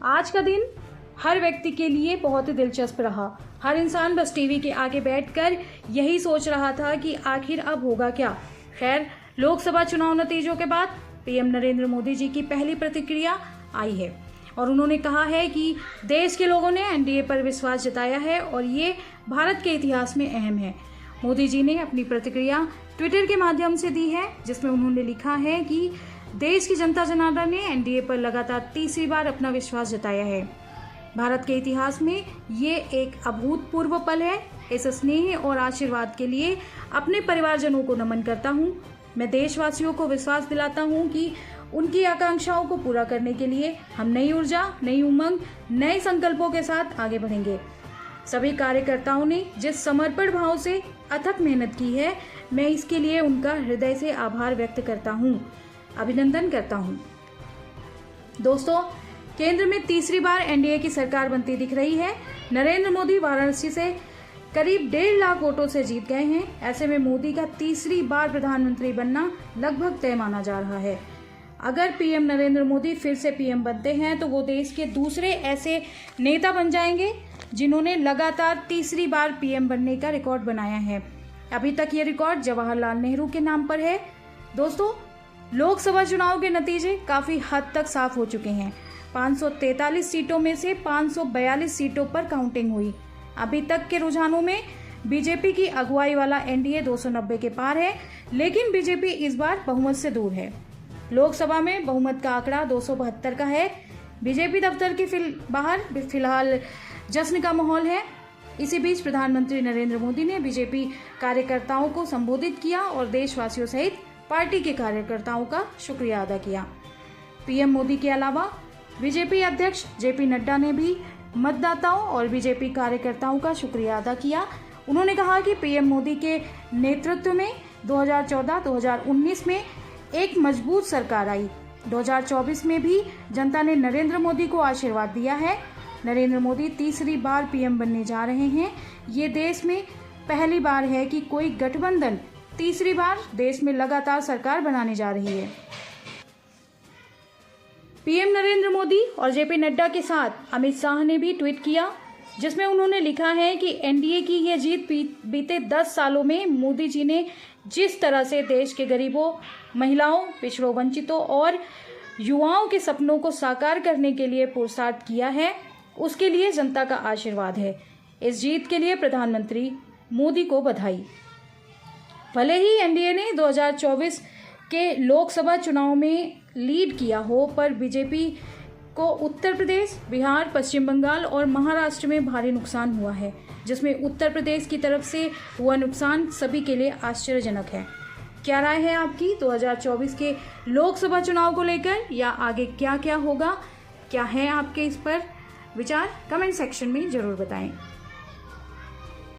आज का दिन हर व्यक्ति के लिए बहुत ही दिलचस्प रहा। हर इंसान बस टीवी के आगे बैठकर यही सोच रहा था कि आखिर अब होगा क्या। खैर, लोकसभा चुनाव नतीजों के बाद पीएम नरेंद्र मोदी जी की पहली प्रतिक्रिया आई है और उन्होंने कहा है कि देश के लोगों ने एनडीए पर विश्वास जताया है और ये भारत के इतिहास में अहम है। मोदी जी ने अपनी प्रतिक्रिया ट्विटर के माध्यम से दी है, जिसमें उन्होंने लिखा है कि देश की जनता जनार्दन ने एनडीए पर लगातार तीसरी बार अपना विश्वास जताया है। भारत के इतिहास में ये एक अभूतपूर्व पल है। इस स्नेह और आशीर्वाद के लिए अपने परिवारजनों को नमन करता हूँ। मैं देशवासियों को विश्वास दिलाता हूँ कि उनकी आकांक्षाओं को पूरा करने के लिए हम नई ऊर्जा, नई उमंग, नए संकल्पों के साथ आगे बढ़ेंगे। सभी कार्यकर्ताओं ने जिस समर्पण भाव से अथक मेहनत की है, मैं इसके लिए उनका हृदय से आभार व्यक्त करता हूँ, अभिनंदन करता हूँ। दोस्तों, केंद्र में तीसरी बार एनडीए की सरकार बनती दिख रही है। नरेंद्र मोदी वाराणसी से करीब 1.5 लाख वोटों से जीत गए हैं। ऐसे में मोदी का तीसरी बार प्रधानमंत्री बनना लगभग तय माना जा रहा है। अगर पीएम नरेंद्र मोदी फिर से पीएम बनते हैं तो वो देश के दूसरे ऐसे नेता बन जाएंगे जिन्होंने लगातार तीसरी बार पीएम बनने का रिकॉर्ड बनाया है। अभी तक ये रिकॉर्ड जवाहरलाल नेहरू के नाम पर है। दोस्तों, लोकसभा चुनाव के नतीजे काफी हद तक साफ हो चुके हैं। 543 सीटों में से 542 सीटों पर काउंटिंग हुई। अभी तक के रुझानों में बीजेपी की अगुवाई वाला एनडीए 290 के पार है, लेकिन बीजेपी इस बार बहुमत से दूर है। लोकसभा में बहुमत का आंकड़ा 272 का है। बीजेपी दफ्तर के बाहर फिलहाल जश्न का माहौल है। इसी बीच प्रधानमंत्री नरेंद्र मोदी ने बीजेपी कार्यकर्ताओं को संबोधित किया और देशवासियों सहित पार्टी के कार्यकर्ताओं का शुक्रिया अदा किया। पीएम मोदी के अलावा बीजेपी अध्यक्ष जेपी नड्डा ने भी मतदाताओं और बीजेपी कार्यकर्ताओं का शुक्रिया अदा किया। उन्होंने कहा कि पीएम मोदी के नेतृत्व में 2014-2019 में एक मजबूत सरकार आई। 2024 में भी जनता ने नरेंद्र मोदी को आशीर्वाद दिया है। नरेंद्र मोदी तीसरी बार पीएम बनने जा रहे हैं। ये देश में पहली बार है कि कोई गठबंधन तीसरी बार देश में लगातार सरकार बनाने जा रही है। पीएम नरेंद्र मोदी और जेपी नड्डा के साथ अमित शाह ने भी ट्वीट किया, जिसमें उन्होंने लिखा है कि एनडीए की यह जीत बीते 10 सालों में मोदी जी ने जिस तरह से देश के गरीबों, महिलाओं, पिछड़ों, वंचितों और युवाओं के सपनों को साकार करने के लिए पुरुषार्थ किया है, उसके लिए जनता का आशीर्वाद है। इस जीत के लिए प्रधानमंत्री मोदी को बधाई। भले ही एनडीए ने 2024 के लोकसभा चुनाव में लीड किया हो, पर बीजेपी को उत्तर प्रदेश, बिहार, पश्चिम बंगाल और महाराष्ट्र में भारी नुकसान हुआ है, जिसमें उत्तर प्रदेश की तरफ से हुआ नुकसान सभी के लिए आश्चर्यजनक है। क्या राय है आपकी 2024 के लोकसभा चुनाव को लेकर, या आगे क्या क्या होगा? क्या है आपके इस पर विचार? कमेंट सेक्शन में जरूर बताएं।